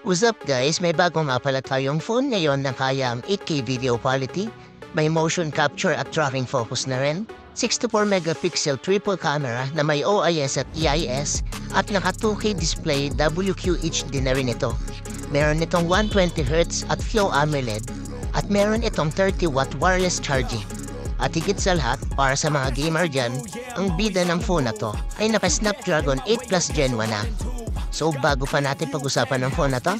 What's up guys? May bago nga pala tayong phone ngayon na kaya ang 8K video quality, may motion capture at tracking focus na rin, 64 megapixel triple camera na may OIS at EIS at naka 2K display WQHD na rin ito. Meron itong 120Hz at Flow AMOLED at meron itong 30-watt wireless charging. At higit sa lahat, para sa mga gamer dyan, ang bida ng phone na to ay naka Snapdragon 8 Plus Gen 1 na. So bago pa natin pag-usapan ng phone na to,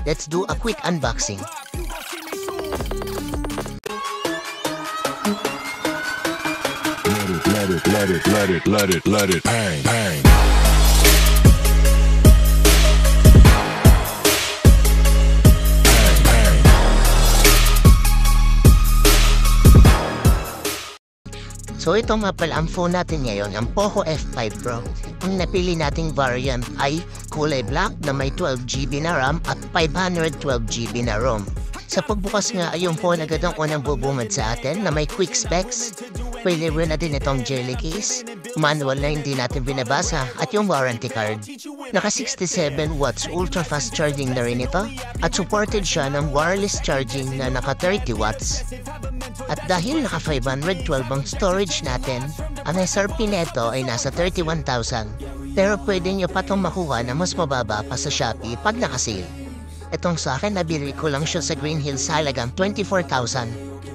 let's do a quick unboxing. Let it bang, bang. So ito nga pala ang phone natin ngayon, ang Poco F5 Pro. Ang napili nating variant ay kulay black na may 12GB na RAM at 512GB na ROM. Sa pagbukas nga ay yung phone agad ang unang bubungad sa atin na may quick specs. Pwede rin na din itong jelly case, manual na hindi natin binabasa at yung warranty card. Naka 67 watts ultra fast charging na rin ito at supported siya ng wireless charging na naka 30 watts. At dahil naka 512 ang storage natin, ang SRP neto ay nasa 31,000. Pero pwede nyo pa itong makuha na mas mababa pa sa Shopee pag nakasale. Itong sa akin, nabili ko lang siya sa Green Hills sa halagang 24,000.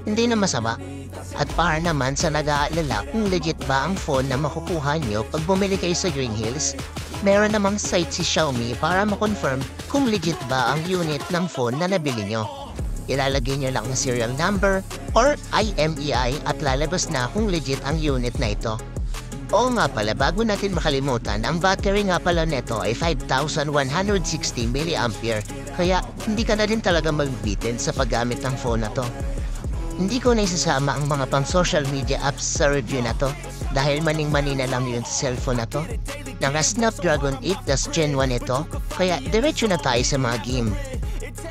Hindi na masama. At para naman sa nag-aalala kung legit ba ang phone na makukuha nyo pag bumili kayo sa Green Hills, meron namang site si Xiaomi para makonfirm kung legit ba ang unit ng phone na nabili nyo. Ilalagay nyo lang ang serial number or IMEI at lalabas na kung legit ang unit na ito. Oo nga pala, bago natin makalimutan, ang battery nga pala neto ay 5,160 mAh, kaya hindi ka na din talaga magbitin sa paggamit ng phone na to. Hindi ko na isasama ang mga pang social media apps sa review na to dahil maning-mani na lang yun sa cellphone na to. Naka Snapdragon 8 Plus Gen 1 ito, kaya diretso na tayo sa mga game.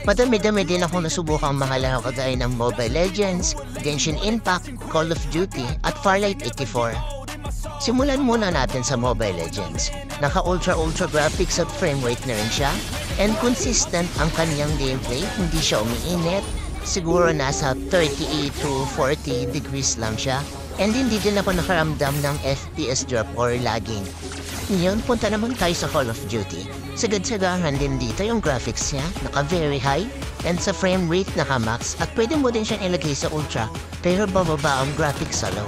Madami-dami din ako nasubukang mga laro kagaya ng Mobile Legends, Genshin Impact, Call of Duty at Farlight 84. Simulan muna natin sa Mobile Legends. Naka ultra graphics at frame rate na rin siya and consistent ang kanyang gameplay, hindi siya umiinit. Siguro nasa 38 to 40 degrees lang siya and hindi din ako nakaramdam ng FPS drop or lagging. Ngayon, punta naman tayo sa Call of Duty. Sagad-sagahan din dito yung graphics niya, naka very high, and sa frame rate naka max at pwede mo din siyang ilagay sa ultra pero bababa ang graphics sa low.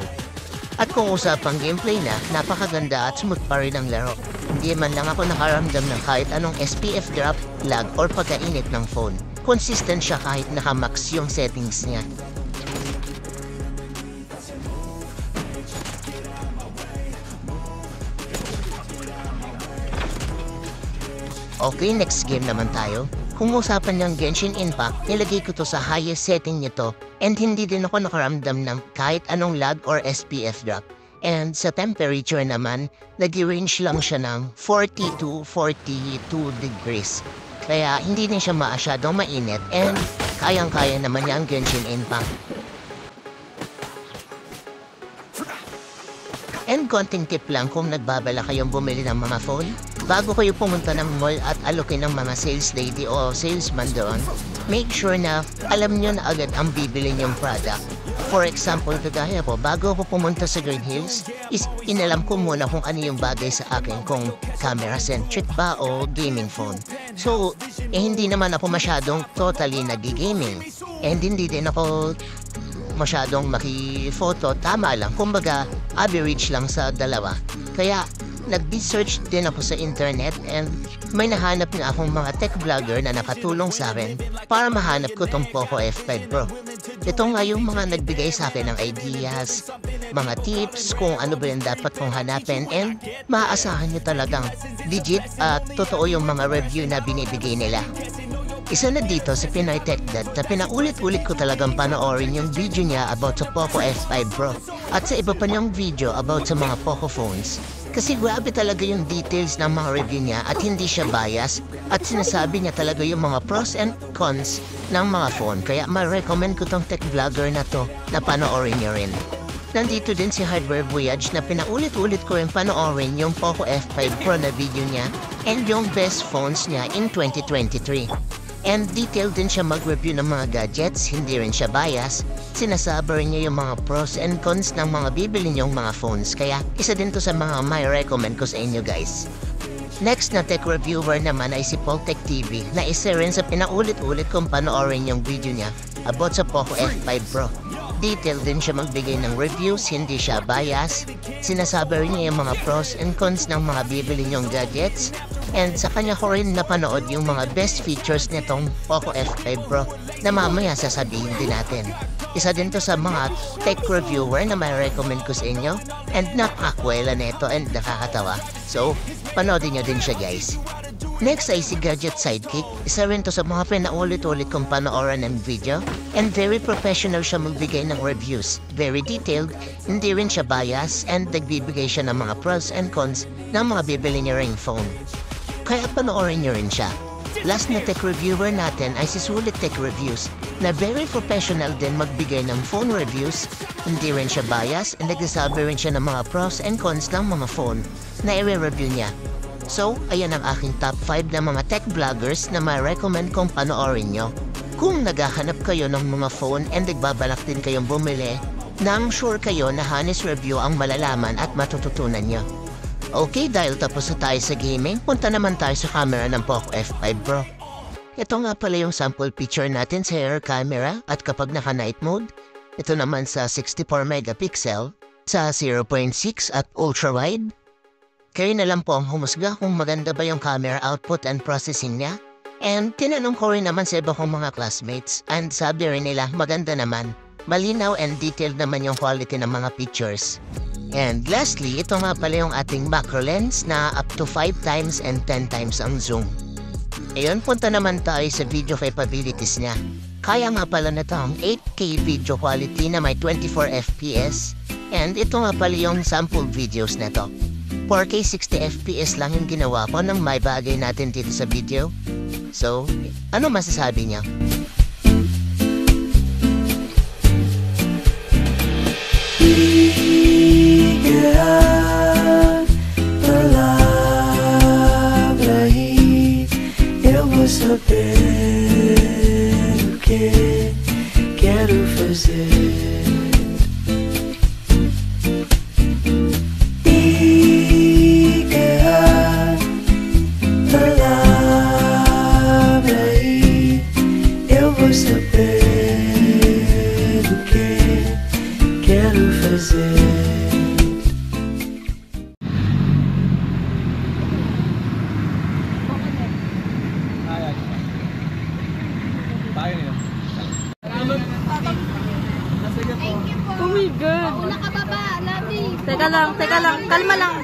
At kung usapang gameplay na, napakaganda at smooth pa rin ang laro. Hindi man lang ako nakaramdam ng kahit anong SPF drop, lag or pagkainit ng phone. Consistent siya kahit naka-max yung settings niya. Okay, next game naman tayo. Kung usapan ng Genshin Impact, nilagay ko to sa highest setting nito and hindi din ako nakaramdam ng kahit anong lag or SPF drop. And sa temperature naman, nag-range lang siya ng 40 to 42 degrees. Kaya hindi din siya masyadong mainit and kayang-kaya naman niya ang Genshin Impact. And konting tip lang kung nagbabala kayong bumili ng mga phone, bago kayo pumunta ng mall at alokin ng mga sales lady o salesman doon, make sure na alam nyo na agad ang bibili nyong product. For example, kagaya po, bago ako pumunta sa Green Hills, is inalam ko muna kung ano yung bagay sa akin, kung camera-centric ba o gaming phone. So, hindi naman ako masyadong totally nag-gaming. And hindi din ako masyadong maki-photo, tama lang, kumbaga average lang sa dalawa. Kaya nag-research din ako sa internet and may nahanap na akong mga tech vlogger na nakatulong sa akin para mahanap ko tong Poco F5 Pro. Ito nga yung mga nagbigay sa akin ng ideas, mga tips kung ano ba yung dapat kong hanapin and maaasahan nyo talagang legit at totoo yung mga review na binibigay nila. Isa na dito sa Pinoy Tech Dad na pinaulit-ulit ko talagang panoorin yung video niya about sa Poco F5 Pro at sa iba pa niyang video about sa mga Poco phones. Kasi grabe talaga yung details ng mga review niya at hindi siya bias at sinasabi niya talaga yung mga pros and cons ng mga phone. Kaya ma-recommend ko tong tech vlogger na to na panoorin niyo rin. Nandito din si Hardware Voyage na pinaulit-ulit ko rin panoorin yung Poco F5 Pro na video niya and yung best phones niya in 2023. And detailed din siya mag-review ng mga gadgets, hindi rin siya bias. Sinasabi rin niya yung mga pros and cons ng mga bibili niyong mga phones. Kaya isa din to sa mga may recommend ko sa inyo guys. Next na tech reviewer naman ay si Poltech TV na isa rin sa pinaulit-ulit kong panoorin yung video niya about sa Poco F5 Pro. Detail din siya magbigay ng reviews, hindi siya bias. Sinasabi rin niya yung mga pros and cons ng mga bibili niyong gadgets. And sa kanya ko rin napanood yung mga best features nitong Poco F5 Pro na mamaya sasabihin din natin. Isa din to sa mga tech reviewer na may recommend ko sa inyo and nakakwela nito and nakakatawa. So, panoodin nyo din siya guys. Next ay si Gadget Sidekick. Isa rin to sa mga pinaulit-ulit kong panooran ng video and very professional siya magbigay ng reviews. Very detailed, hindi rin siya bias and nagbibigay siya ng mga pros and cons ng mga bibili niya ring phone. Kaya panoorin nyo rin siya. Last na tech reviewer natin ay si Sulit Tech Reviews na very professional din magbigay ng phone reviews. Hindi rin siya bias and nagsasabi rin siya ng mga pros and cons ng mga phone na i-review niya. So, ayan ang aking top 5 na mga tech vloggers na ma-recommend kong panoorin nyo. Kung naghahanap kayo ng mga phone and nagbabalak din kayong bumili, nang sure kayo na honest review ang malalaman at matututunan nyo. Okay, dahil tapos na tayo sa gaming, punta naman tayo sa camera ng Poco F5 Pro. Ito nga pala yung sample picture natin sa rear camera at kapag naka-night mode, ito naman sa 64 megapixel, sa 0.6 at ultra-wide. Kayo na lang po ang humusga kung maganda ba yung camera output and processing niya. And tinanong ko rin naman sa iba kong mga classmates and sabi rin nila maganda naman. Malinaw and detailed naman yung quality ng mga pictures. And lastly, ito nga pala yung ating macro lens na up to 5 times and 10 times ang zoom. Ayun, punta naman tayo sa video capabilities niya. Kaya nga pala na itong 8K video quality na may 24 FPS. And ito nga pala yung sample videos na to. 4K 60 FPS lang yung ginawa ko ng may bagay natin dito sa video. So, ano masasabi niya? Saber o que quero fazer. Diga a palavra e eu vou saber o que quero fazer. Oh my God! Una ka baba, Lati. Teka lang. Kalma lang.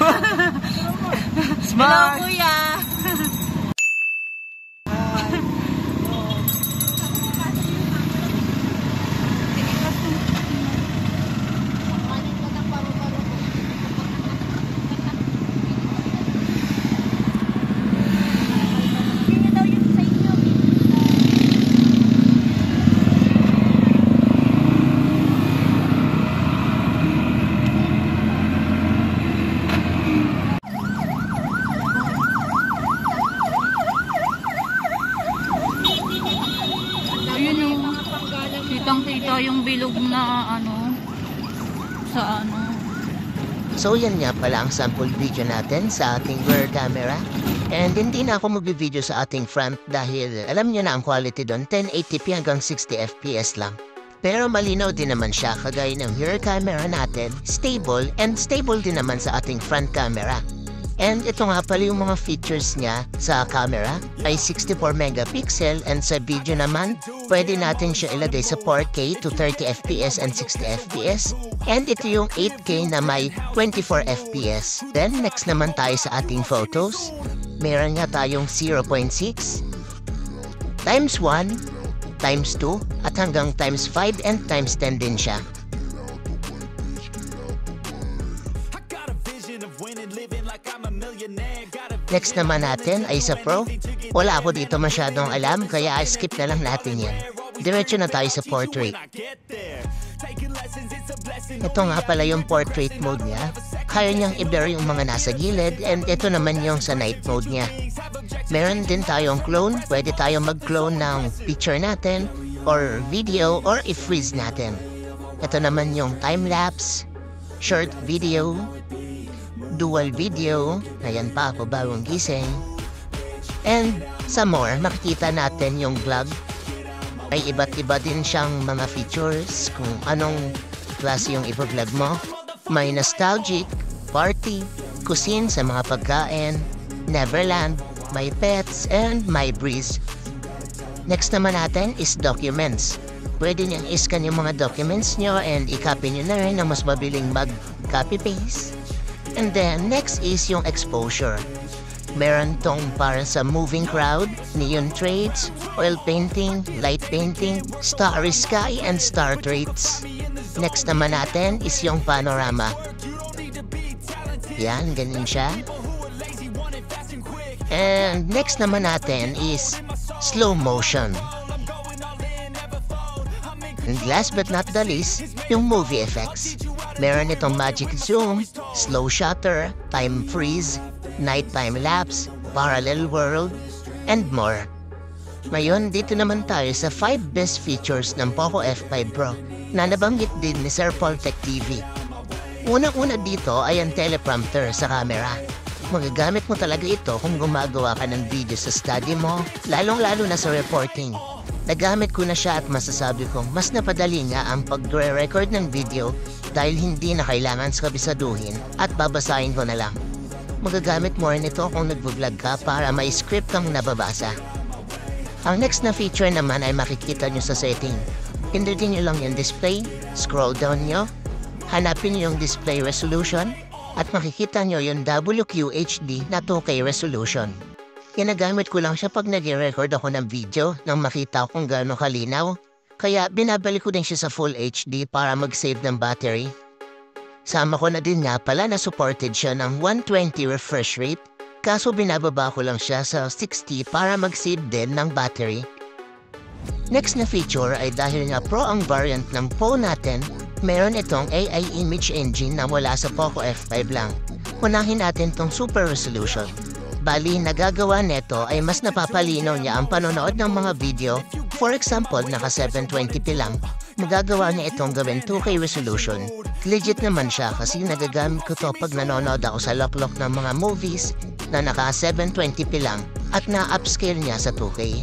Hello, kuya! Kitang-kita yung bilog na sa So yan nga pala ang sample video natin sa ating rear camera. And hindi na ako mag-video sa ating front dahil alam nyo na ang quality doon, 1080p hanggang 60 fps lang. Pero malinaw din naman siya kagaya ng rear camera natin, stable and stable din naman sa ating front camera. And ito nga pala yung mga features niya sa camera ay 64 megapixel and sa video naman, pwede natin siya ilagay sa 4K to 30 FPS and 60 FPS. And ito yung 8K na may 24 FPS. Then next naman tayo sa ating photos. Meron nga tayong 0.6 times 1 times 2 at hanggang times 5 and times 10 din siya. Next naman natin ay sa Pro. Wala ako dito masyadong alam kaya skip na lang natin yan. Diretso na tayo sa portrait. Ito nga pala yung portrait mode niya. Kaya niyang i-blur yung mga nasa gilid and ito naman yung sa night mode niya. Meron din tayong clone. Pwede tayong mag-clone ng picture natin or video or i-freeze natin. Ito naman yung time-lapse, short video, dual video, ayan pa ako bagong gising. And sa more, makikita natin yung vlog. May iba't iba din siyang mga features kung anong klase yung ipa-vlog mo. May nostalgic, party, cuisine sa mga pagkain, Neverland, may pets, and my breeze. Next naman natin is documents. Pwede niyang iscan yung mga documents nyo and i-copy nyo na rin na mas mabiling mag-copy-paste. And then, next is yung exposure. Meron tong para sa moving crowd, neon trades, oil painting, light painting, starry sky, and star traits. Next naman natin is yung panorama. Yan, ganyan siya. And next naman natin is slow motion. And last but not the least, yung movie effects. Meron itong magic zoom, slow shutter, time freeze, nighttime lapse, parallel world, and more. Ngayon, dito naman tayo sa 5 best features ng Poco F5 Pro na nabanggit din ni Sir Paul Tech TV. Unang-una dito ay ang teleprompter sa camera. Magagamit mo talaga ito kung gumagawa ka ng video sa study mo, lalong-lalo na sa reporting. Nagamit ko na siya at masasabi kong mas napadali nga ang pagre-record ng video dahil hindi na kailangan skabisaduhin at babasahin ko na lang. Magagamit mo rin ito kung nagvo-vlog ka para may script kang nababasa. Ang next na feature naman ay makikita nyo sa setting. Pindutin nyo lang yung display, scroll down nyo, hanapin nyo yung display resolution, at makikita nyo yung WQHD na 2K resolution. Ginagamit ko lang siya pag nag-record ako ng video nang makita kung gaano kalinaw, kaya binabalik ko din siya sa Full HD para mag-save ng battery. Sama ko na din nga pala na supported siya ng 120 refresh rate, kaso binababa ko lang siya sa 60 para mag-save din ng battery. Next na feature ay dahil nga Pro ang variant ng phone natin, meron itong AI image engine na wala sa Poco F5 lang. Unahin natin tong super resolution. Bali, nagagawa neto ay mas napapalinaw niya ang panonood ng mga video. For example, naka 720p lang, magagawa niya itong gawin 2K resolution. Legit naman siya kasi nagagamit ko to pag nanonood ako sa loklok ng mga movies na naka 720p lang at na-upscale niya sa 2K.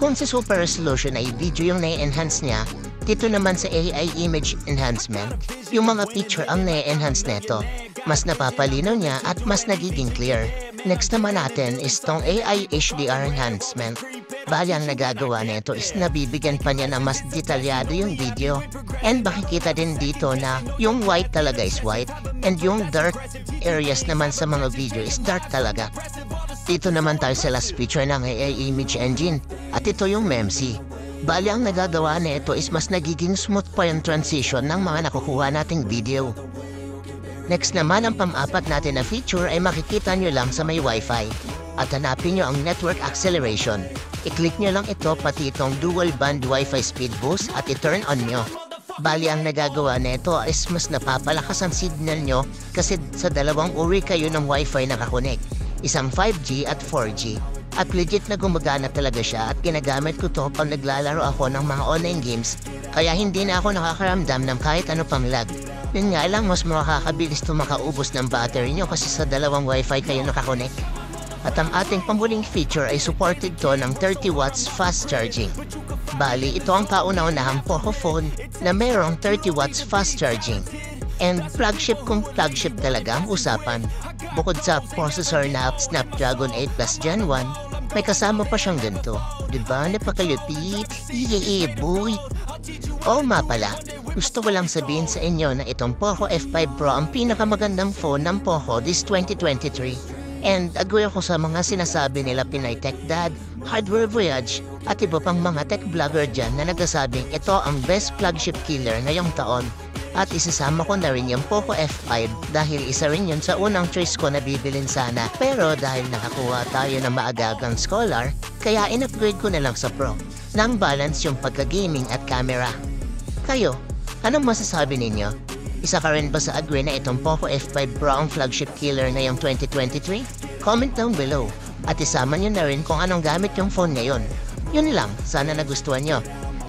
Kung sa super resolution ay video yung na-enhance niya, dito naman sa AI image enhancement, yung mga picture ang na-enhance neto. Mas napapalinaw niya at mas nagiging clear. Next naman natin is tong AI HDR enhancement. Bali ang nagagawa nito is nabibigyan pa niya ng mas detalyado yung video. And makikita din dito na yung white talaga is white and yung dark areas naman sa mga video is dark talaga. Dito naman tayo sa last feature ng AI image engine at ito yung MEMC. Bali ang nagagawa nito is mas nagiging smooth pa yung transition ng mga nakukuha nating video. Next naman ang pang-apat natin na feature ay makikita nyo lang sa may Wi-Fi at hanapin nyo ang network acceleration. I-click nyo lang ito pati itong dual band Wi-Fi speed boost at i-turn on nyo. Bali ang nagagawa nito is mas napapalakas ang signal nyo kasi sa dalawang uri kayo ng Wi-Fi nakakonect. Isang 5G at 4G. At legit na gumagana talaga siya at ginagamit ko to pag naglalaro ako ng mga online games kaya hindi na ako nakakaramdam ng kahit ano pang lag. Yun nga lang mas makakabilis to makaubos ng battery nyo kasi sa dalawang wifi kayo nakakonect. At ang ating panghuling feature ay supported to ng 30 watts fast charging. Bali, ito ang kauna-unahang Poco phone na mayroong 30 watts fast charging. And flagship kung flagship talaga ang usapan. Bukod sa processor na Snapdragon 8 Plus Gen 1, may kasama pa siyang ganito. Diba? Napakalupit. Yee, boy. Oo nga pala, gusto ko lang sabihin sa inyo na itong Poco F5 Pro ang pinakamagandang phone ng Poco this 2023. And agree ako sa mga sinasabi nila Pinay Tech Dad, Hardware Voyage, at iba pang mga tech vlogger dyan na nagsasabing ito ang best flagship killer ngayong taon. At isasama ko na rin yung Poco F5 dahil isa rin yun sa unang choice ko na bibilin sana. Pero dahil nakakuha tayo ng maagagang Scholar, kaya in-upgrade ko na lang sa Pro. Nang balance yung pagka-gaming at camera. Kayo, anong masasabi ninyo? Isa ka rin ba sa agree na itong Poco F5 Pro ang flagship killer ngayong 2023? Comment down below. At isama nyo na rin kung anong gamit yung phone ngayon. Yun lang, sana nagustuhan nyo.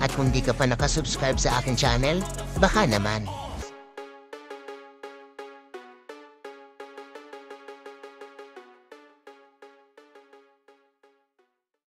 At kung di ka pa nakasubscribe sa aking channel, baka naman.